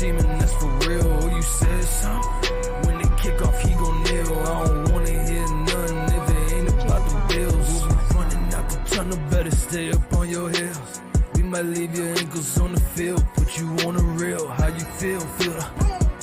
team and that's for real. Oh, you said something. When they kick off, he gon' kneel. I don't wanna hear nothing if it ain't about the bills. We'll be running out the tunnel, better stay up on your heels. We might leave your ankles on the field, put you on the rail. How you feel? Feel the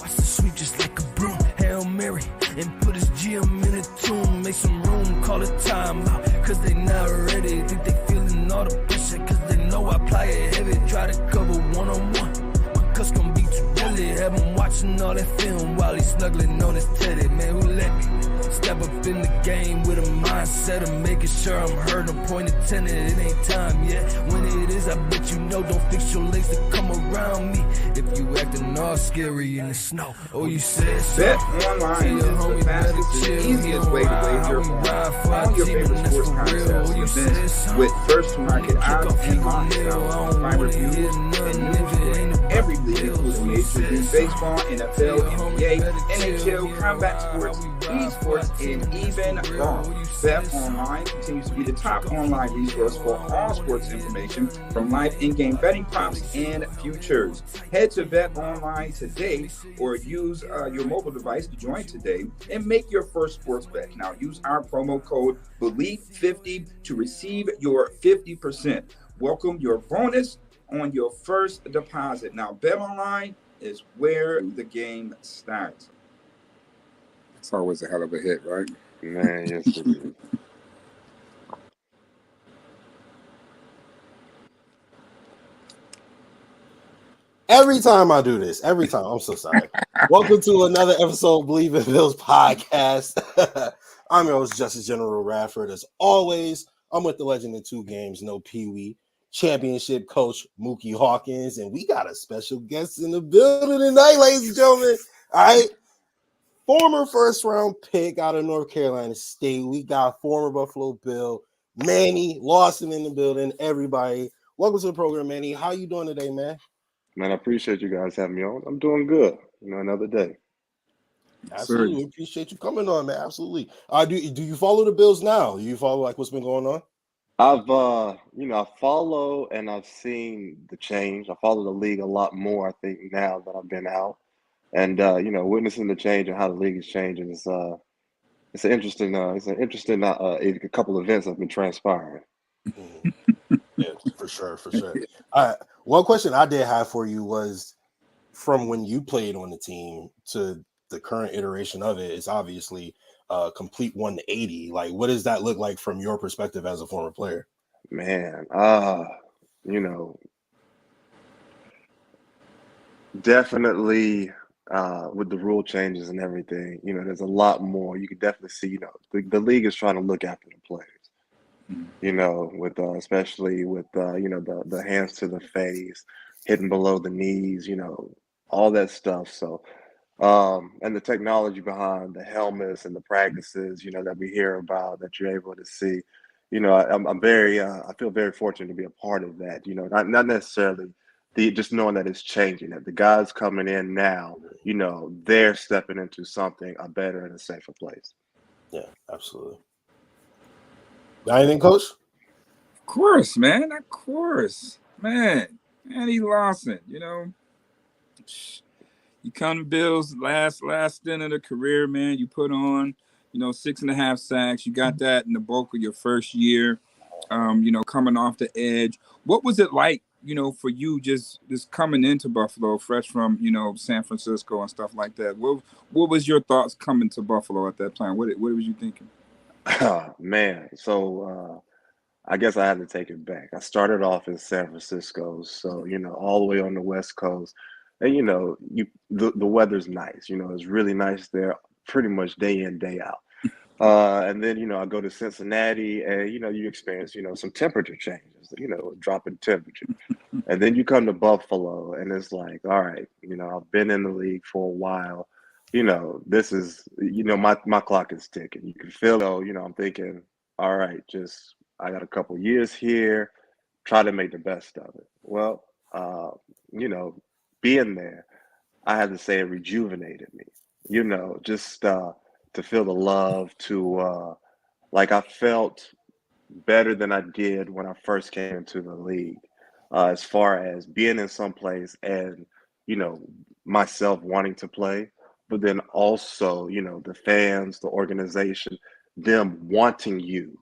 watch the sweep just like a broom. Hail Mary and put his GM in a tune. Make some room, call it timeout, cause they not ready. Think they feeling all the pressure, cause they know I apply it heavy. Try to cover one-on-one, my cuss gon' be too deadly. Have him watching all that film while he's snuggling on his teddy. Man, who let me step up in the game with a mindset of making sure I'm heard. I'm point intended, it ain't time yet. When it is, I bet you know. Don't fix your legs to come around me if you acting all scary in the snow. Oh, you said so. Bet Online is the fastest and easiest way to wage your farm. All your favorite sports contests, events with first-to-market odds and line styles, find reviews and news for every league, including Major League Baseball, NFL, NBA, NHL, combat sports, esports, and even golf. Bet Online continues to be the top online resource for all sports information, from live in-game betting props and futures. Head to Bet Online today or use your mobile device to join today and make your first sports bet. Now use our promo code BLEAV50 to receive your 50%. Welcome your bonus on your first deposit. Now Bet Online is where the game starts. It's always a hell of a hit, right? Man, yes it is. Every time I do this, I'm so sorry. Welcome to another episode of BLEAV in Bills podcast. I'm your host, Justice General Radford. As always, I'm with the legend in 2 games, no Pee-wee, championship coach Muki Hawkins, and we got a special guest in the building tonight, ladies and gentlemen. All right, former first-round pick out of North Carolina State. We got former Buffalo Bill Manny Lawson in the building. Everybody, welcome to the program, Manny. How you doing today, man? Man, I appreciate you guys having me on. I'm doing good. Another day. Absolutely. Appreciate you coming on, man. Absolutely. Do you follow the Bills now? Do you follow like what's been going on? I've I follow and I've seen the change. I follow the league a lot more, I think, now that I've been out. And witnessing the change and how the league is changing is it's an interesting a couple of events that have been transpiring. Yeah, for sure. One question I did have for you was, from when you played on the team to the current iteration of it, it's obviously a complete 180. Like, what does that look like from your perspective as a former player? Man, definitely with the rule changes and everything, there's a lot more. You can definitely see, the league is trying to look after the players. With especially with the hands to the face, hitting below the knees, all that stuff. So, and the technology behind the helmets and the practices, that we hear about, that you're able to see. I'm very, I feel very fortunate to be a part of that. Not necessarily just knowing that it's changing. That the guys coming in now, they're stepping into something a better and a safer place. Yeah, absolutely. Got anything, Coach? Of course, man. Of course. Man. Manny Lawson, you come to Bills last stint of the career, man. You put on, 6.5 sacks. You got that in the bulk of your first year, coming off the edge. What was it like, for you just coming into Buffalo, fresh from, San Francisco and stuff like that? What was your thoughts coming to Buffalo at that time? What was you thinking? Man, so I guess I had to take it back. I started off in San Francisco, so all the way on the West Coast, and the weather's nice. It's really nice there, pretty much day in, day out. And then I go to Cincinnati, and you experience some temperature changes, drop in temperature, and then you come to Buffalo, and it's like, all right, I've been in the league for a while. This is, my clock is ticking. You can feel it, I'm thinking, all right, I got a couple years here, try to make the best of it. Well, being there, I had to say it rejuvenated me, just to feel the love, like I felt better than I did when I first came into the league, as far as being in some place and, myself wanting to play, but then also, the fans, the organization, them wanting you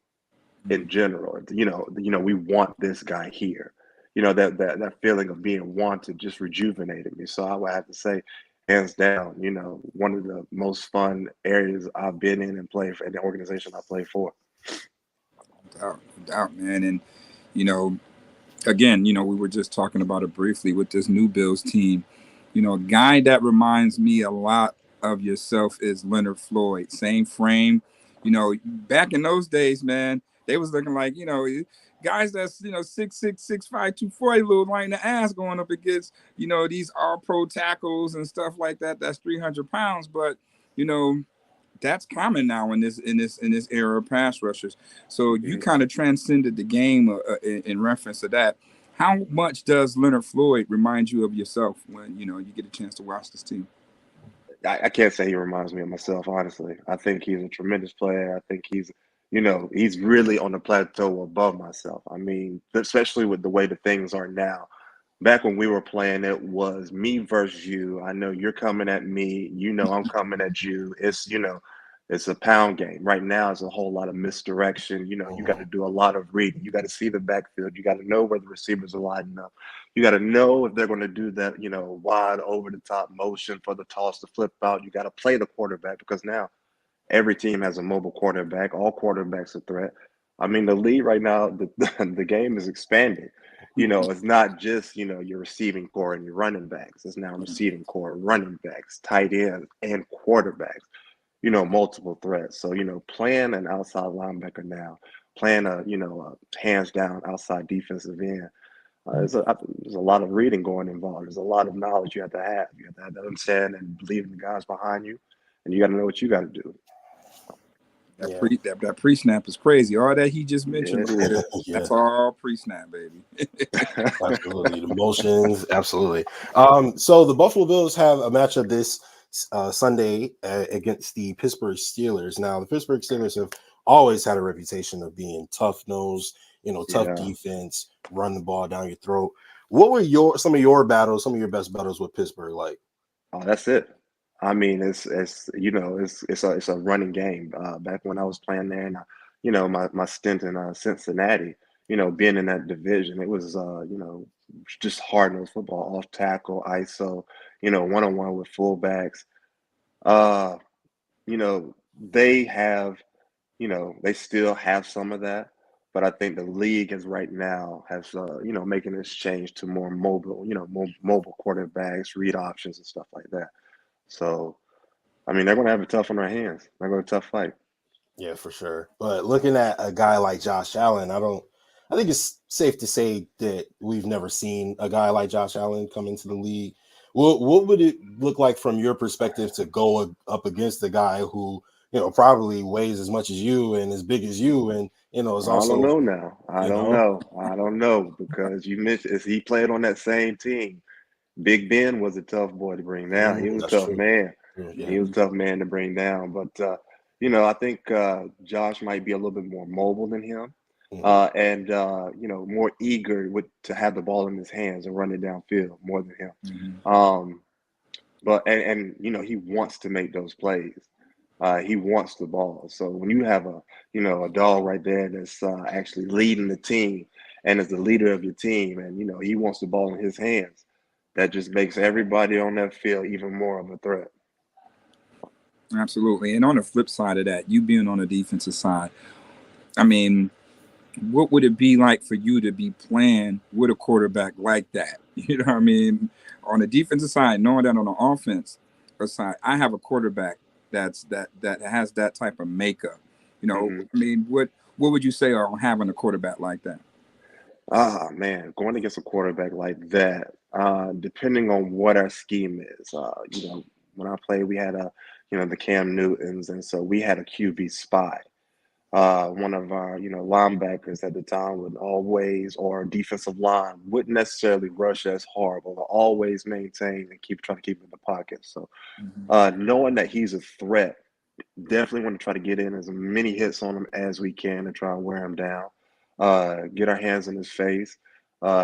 in general. We want this guy here. That feeling of being wanted just rejuvenated me. So I would have to say, hands down, one of the most fun areas I've been in and played for, and the organization I play for. No doubt, man. And again, we were just talking about it briefly with this new Bills team. A guy that reminds me a lot of yourself is Leonard Floyd. Same frame. Back in those days, man, they was looking like, guys that's, 6'6", 6'5", 240, little light in the ass going up against, these all-pro tackles and stuff like that. That's 300 pounds. But, that's common now in this era of pass rushers. So you kind of transcended the game in reference to that. How much does Leonard Floyd remind you of yourself when you get a chance to watch this team? I can't say he reminds me of myself, honestly. I think he's a tremendous player. I think he's really on the plateau above myself. I mean, especially with the way the things are now. Back when we were playing, it was me versus you. I know you're coming at me. I'm coming at you. It's a pound game. Right now, it's a whole lot of misdirection. You got to do a lot of reading. You got to see the backfield. You got to know where the receivers are lining up. You got to know if they're going to do that, wide over the top motion for the toss to flip out. You got to play the quarterback because now every team has a mobile quarterback. All quarterbacks are a threat. I mean, the league right now, the game is expanding. It's not just, your receiving core and your running backs. It's now receiving core, running backs, tight ends, and quarterbacks. Multiple threats. So, playing an outside linebacker now, playing a hands down outside defensive end, there's a lot of reading going involved. There's a lot of knowledge you have to have. You have to have that understand and believe in the guys behind you, and you got to know what you got to do. That pre-snap is crazy. All that he just mentioned, that's all pre-snap, baby. Absolutely. The motions, absolutely. So the Buffalo Bills have a matchup this Sunday against the Pittsburgh Steelers. Now, the Pittsburgh Steelers have always had a reputation of being tough-nosed, tough defense, run the ball down your throat. What were some of your best battles with Pittsburgh like? Oh, that's it. I mean, it's a running game. Back when I was playing there, and my stint in Cincinnati, being in that division, it was just hard-nosed football, off tackle, ISO, one-on-one with fullbacks. They have, they still have some of that, but I think the league is right now has making this change to more mobile, mobile quarterbacks, read options and stuff like that. So, I mean, they're going to have it tough on their hands. They're going to have a tough fight. Yeah, for sure. But looking at a guy like Josh Allen, I think it's safe to say that we've never seen a guy like Josh Allen come into the league. What would it look like from your perspective to go up against a guy who, probably weighs as much as you and as big as you and, is also— I don't know now. I don't know because you mentioned he played on that same team. Big Ben was a tough boy to bring down. He was a tough man. Yeah. He was a tough man to bring down. But, I think Josh might be a little bit more mobile than him and, more eager to have the ball in his hands and run it downfield more than him. But he wants to make those plays. He wants the ball. So when you have a dog right there that's actually leading the team and is the leader of your team and, he wants the ball in his hands, that just makes everybody on that field even more of a threat. Absolutely. And on the flip side of that, you being on the defensive side, I mean, what would it be like for you to be playing with a quarterback like that? You know what I mean? On the defensive side, knowing that on the offense side, I have a quarterback that has that type of makeup. I mean, what would you say on having a quarterback like that? Man, going against a quarterback like that, depending on what our scheme is, when I played, we had the Cam Newtons, and so we had a QB spy. One of our, linebackers at the time would always, or defensive line, wouldn't necessarily rush as hard, but would always maintain and try to keep in the pocket. So, knowing that he's a threat, definitely want to try to get in as many hits on him as we can and try and wear him down. Get our hands in his face,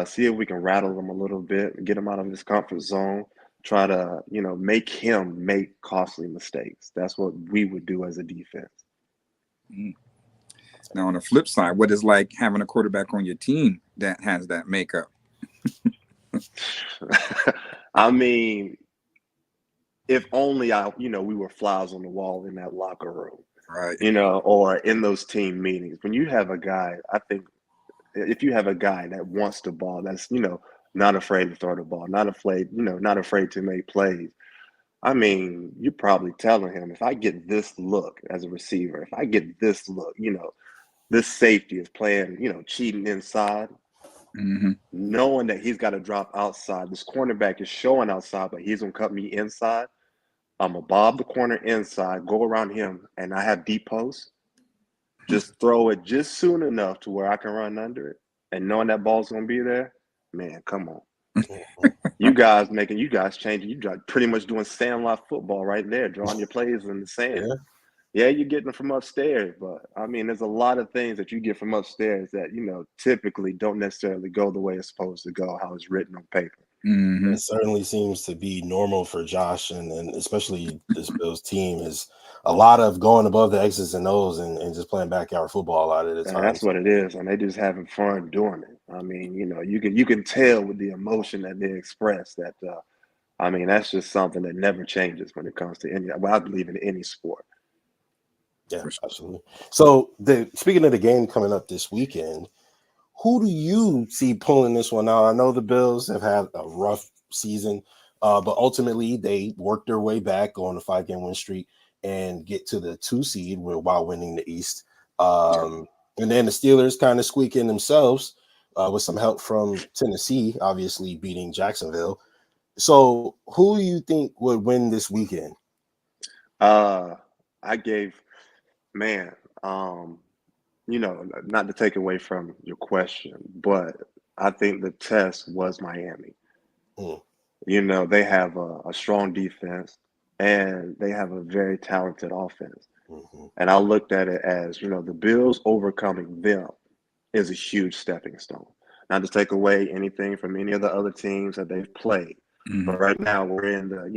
see if we can rattle him a little bit, get him out of his comfort zone. try to, make him make costly mistakes. That's what we would do as a defense. Mm. Now, on the flip side, what is like having a quarterback on your team that has that makeup? I mean, if only we were flies on the wall in that locker room, Right. Or in those team meetings. When you have a guy, I think if you have a guy that wants the ball, that's, not afraid to throw the ball, not afraid, not afraid to make plays. I mean, you're probably telling him, if I get this look as a receiver, if I get this look, this safety is playing, cheating inside, Mm-hmm. knowing that he's got to drop outside. This cornerback is showing outside, but he's going to cut me inside. I'm going to bob the corner inside, go around him, and I have deep posts. Just throw it just soon enough to where I can run under it. And knowing that ball's going to be there, man, come on. You guys changing. You guys pretty much doing sandlot football right there, drawing your plays in the sand. Yeah, you're getting them from upstairs, but I mean, there's a lot of things that you get from upstairs that, typically don't necessarily go the way it's supposed to go, how it's written on paper. Mm-hmm. It certainly seems to be normal for Josh and especially this Bills team is a lot of going above the X's and O's and just playing backyard football a lot of the time. That's what it is, and they just having fun doing it. I mean, you can tell with the emotion that they express that. I mean, that's just something that never changes when it comes to any. Well, I believe in any sport. Yeah, absolutely. So, speaking of the game coming up this weekend, who do you see pulling this one out? I know the Bills have had a rough season, but ultimately they worked their way back on a 5-game win streak and get to the 2 seed while winning the East. And then the Steelers kind of squeak in themselves with some help from Tennessee, obviously beating Jacksonville. So who do you think would win this weekend? Not to take away from your question, but I think the test was Miami. They have a strong defense and they have a very talented offense. And I looked at it as, the Bills overcoming them is a huge stepping stone. Not to take away anything from any of the other teams that they've played, but right now we're in the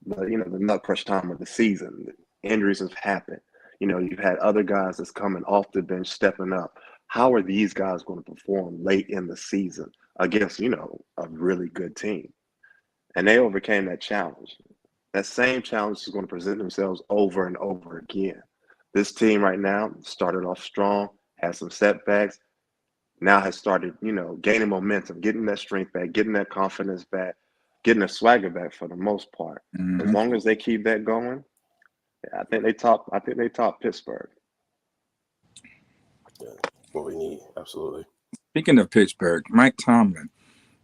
nut crush time of the season. Injuries have happened. You've had other guys that's coming off the bench, stepping up. How are these guys going to perform late in the season against, a really good team? And they overcame that challenge. That same challenge is going to present themselves over and over again. This team right now started off strong, had some setbacks, now has started, gaining momentum, getting that strength back, getting that confidence back, getting their swagger back for the most part. As long as they keep that going, I think they top Pittsburgh. Yeah, what we need, absolutely. Speaking of Pittsburgh, Mike Tomlin,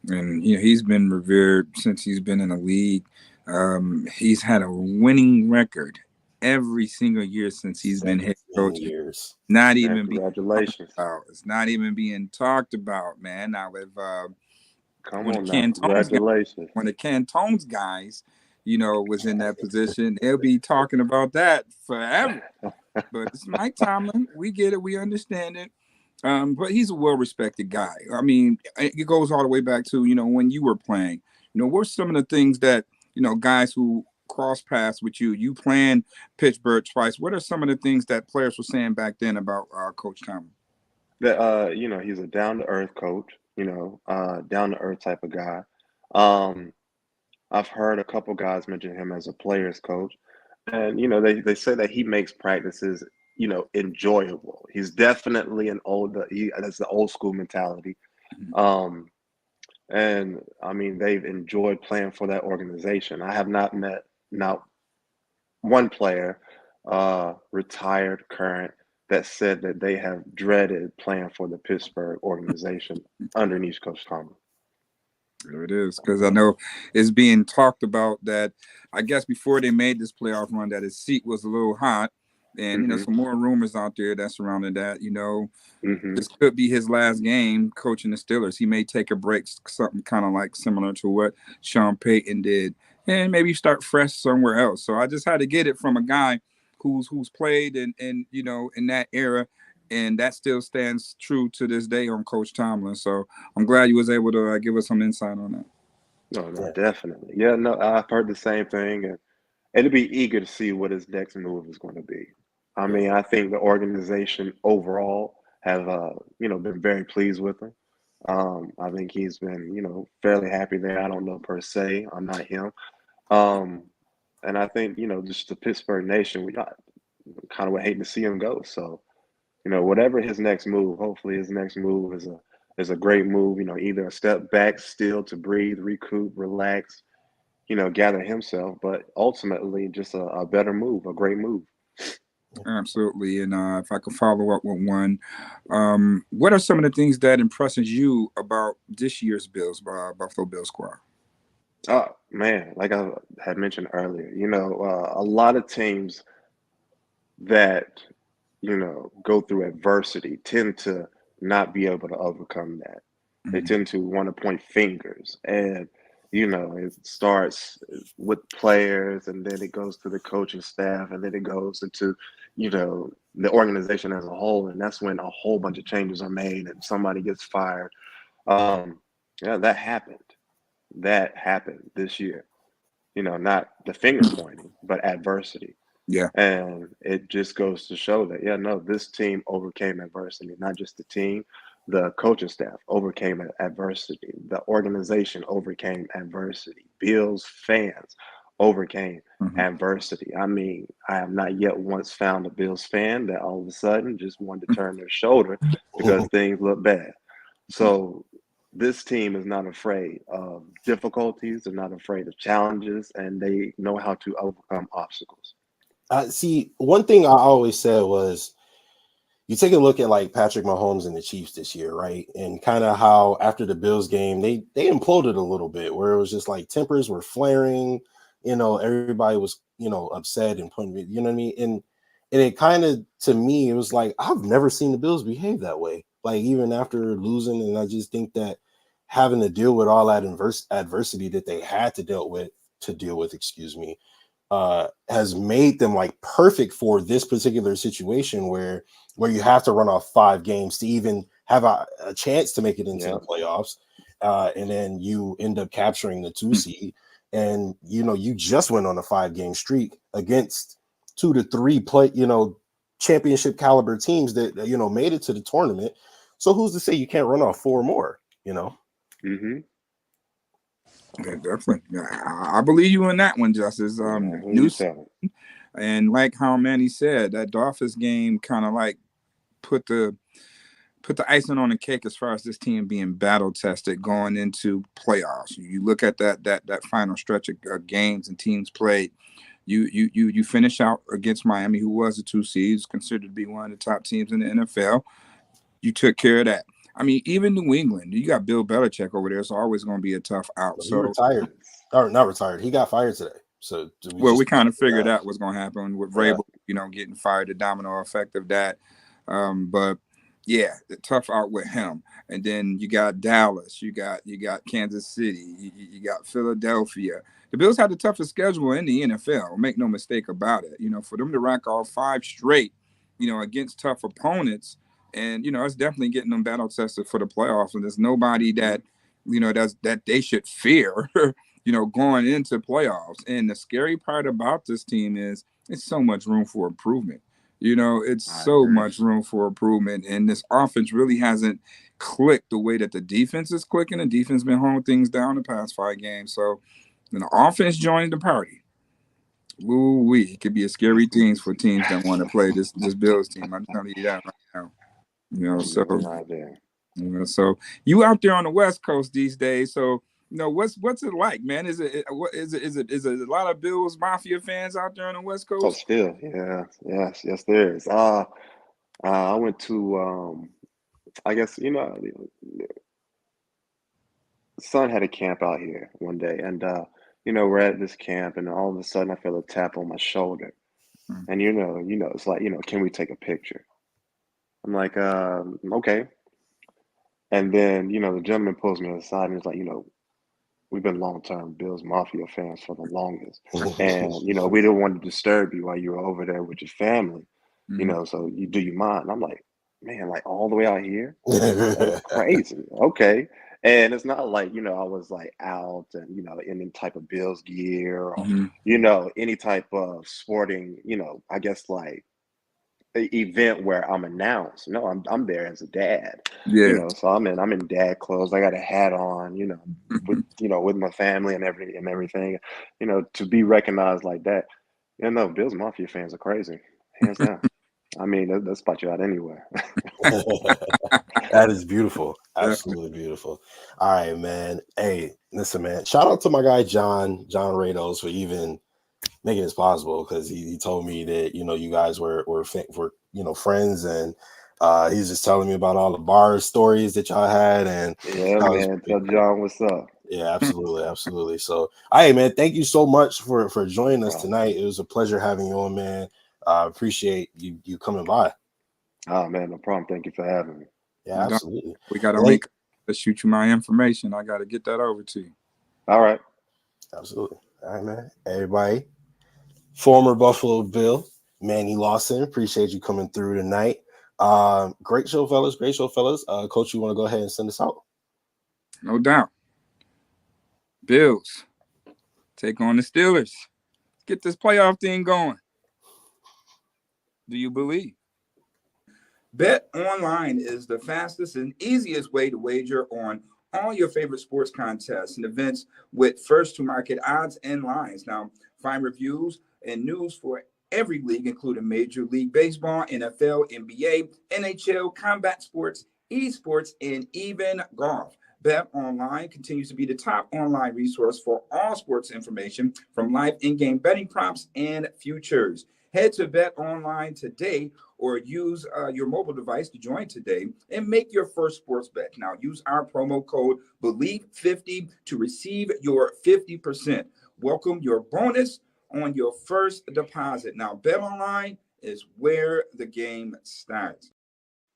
and he's been revered since he's been in the league. He's had a winning record every single year since he's been head coach. Years. Not even congratulations. It's not even being talked about, man. Now with congratulations. When the Cantones guys, was in that position, they'll be talking about that forever. But it's Mike Tomlin. We get it. We understand it. But he's a well-respected guy. I mean, it goes all the way back to, when you were playing. What's some of the things that, guys who cross paths with you playing Pittsburgh twice, what are some of the things that players were saying back then about Coach Tomlin? That, he's a down-to-earth coach, down-to-earth type of guy. I've heard a couple guys mention him as a player's coach. And, they say that he makes practices, enjoyable. He's definitely that's the old school mentality. And I mean, they've enjoyed playing for that organization. I have not met one player, retired, current, that said that they have dreaded playing for the Pittsburgh organization underneath Coach Tomlin. There it is, because I know it's being talked about that, I guess before they made this playoff run, that his seat was a little hot. And, some more rumors out there that surrounded that, this could be his last game coaching the Steelers. He may take a break, something kind of like similar to what Sean Payton did, and maybe start fresh somewhere else. So I just had to get it from a guy who's played in that era. And that still stands true to this day on Coach Tomlin. So I'm glad you was able to give us some insight on that. No, no, Yeah. definitely. Yeah, no, I've heard the same thing, and it'll be eager to see what his next move is going to be. I Yeah. mean, I think the organization overall have, been very pleased with him. I think he's been, fairly happy there. I don't know per se. I'm not him. Um, and I think, just the Pittsburgh nation, we got kind of would hate to see him go. So, whatever his next move, hopefully his next move is a great move. Either a step back still to breathe, recoup, relax, gather himself, but ultimately just a better move, a great move. Absolutely. And if I could follow up with one, what are some of the things that impresses you about this year's Bills, Buffalo Bills squad? Oh man, like I had mentioned earlier, a lot of teams that go through adversity tend to not be able to overcome that. They Mhm. tend to want to point fingers, and it starts with players, and then it goes to the coaching staff, and then it goes into the organization as a whole, and that's when a whole bunch of changes are made, and somebody gets fired. Um, yeah, that happened. That happened this year. Not the finger pointing, but adversity. Yeah. And it just goes to show that, yeah, no, this team overcame adversity, not just the team, the coaching staff overcame adversity, the organization overcame adversity, Bills fans overcame Mhm. adversity. I mean, I have not yet once found a Bills fan that all of a sudden just wanted to turn their shoulder because things look bad. So this team is not afraid of difficulties, they're not afraid of challenges, and they know how to overcome obstacles. See, one thing I always said was you take a look at like Patrick Mahomes and the Chiefs this year, right? And kind of how after the Bills game, they imploded a little bit where it was just like tempers were flaring, everybody was, upset and putting, you know what I mean? And it kind of to me, it was like I've never seen the Bills behave that way. Like even after losing, and I just think that having to deal with all that adversity that they had to deal with, excuse me, has made them like perfect for this particular situation where you have to run off 5 games to even have a chance to make it into Yeah. the playoffs, and then you end up capturing the 2 seed, and you just went on a 5 game streak against 2 to 3 championship caliber teams that made it to the tournament. So who's to say you can't run off 4 more? Mm-hmm. Yeah, definitely. Yeah, I believe you in that one, Justice. Yeah, who New you telling? and like how Manny said, that Dolphins game kind of like put the put the icing on the cake as far as this team being battle tested going into playoffs. You look at that final stretch of games and teams played. You finish out against Miami, who was a 2 seed, considered to be one of the top teams in the NFL. You took care of that. I mean, even New England, you got Bill Belichick over there. It's always going to be a tough out. Well, he So, retired, or not retired. He got fired today. So we well, we just kind of figured out what's going to happen with yeah. Vrabel, getting fired, the domino effect of that. But yeah, the tough out with him. And then you got Dallas, you got Kansas City, you got Philadelphia. The Bills had the toughest schedule in the NFL. Make no mistake about it. For them to rack off 5 straight, against tough opponents, and it's definitely getting them battle tested for the playoffs. And there's nobody that that they should fear. Going into playoffs. And the scary part about this team is it's so much room for improvement. It's I so agree. much room for improvement. And this offense really hasn't clicked the way that the defense is clicking. The defense been holding things down the past 5 games. So when the offense joins the party, ooh wee, it could be a scary things for teams that want to play this Bills team. I'm telling you that right now. So No idea. so you out there on the West Coast these days. So what's it like, man? Is it a lot of Bills Mafia fans out there on the West Oh, Coast? still, yeah, yes, there is. I went to, I guess, the son had a camp out here one day, and we're at this camp, and all of a sudden I feel a tap on my shoulder, Hmm. and it's like, can we take a picture? I'm like, okay, and then the gentleman pulls me aside and he's like, we've been long-term Bills Mafia fans for the longest. And, we didn't want to disturb you while you were over there with your family, Hmm. so do you mind? And I'm like, man, like all the way out here? That's crazy. Okay. And it's not like, I was like out and, in any type of Bills gear or, Hmm. any type of sporting, I guess like event where I'm announced. No, I'm there as a dad, Yeah. so I'm in dad clothes. I got a hat on, with my family and everything, to be recognized like that. No, Bills Mafia fans are crazy, hands down. I mean, they'll spot you out anywhere. That is beautiful. Definitely. Absolutely beautiful. All right, man. Hey, listen, man. Shout out to my guy John Rados for even making this possible, because he told me that you guys were friends, and he's just telling me about all the bar stories that y'all had, and Yeah, that was man. pretty Tell cool. John what's up. Yeah, absolutely, absolutely. So, hey, man, thank you so much for joining No us problem. tonight. It was a pleasure having you on, man. Appreciate you coming by. Oh, man, no problem. Thank you for having me. Yeah, absolutely. We got to And hey, let's shoot you my information. I got to get that over to you. All right. absolutely. All right, man. Everybody, former Buffalo Bill Manny Lawson, appreciate you coming through tonight. Great show, fellas. Great show, fellas. Coach, you want to go ahead and send us out? No doubt. Bills take on the Steelers. Get this playoff thing going. Do you believe? Bet Online is the fastest and easiest way to wager on all your favorite sports contests and events with first to market odds and lines. Now, find reviews and news for every league, including Major League Baseball, NFL, NBA, NHL, combat sports, esports, and even golf. Bet Online continues to be the top online resource for all sports information, from live in-game betting props and futures. Head to Bet Online today, or use your mobile device to join today and make your first sports bet. Now, use our promo code BLEAV50 to receive your 50%. Welcome your bonus on your first deposit. Now, Bet Online is where the game starts.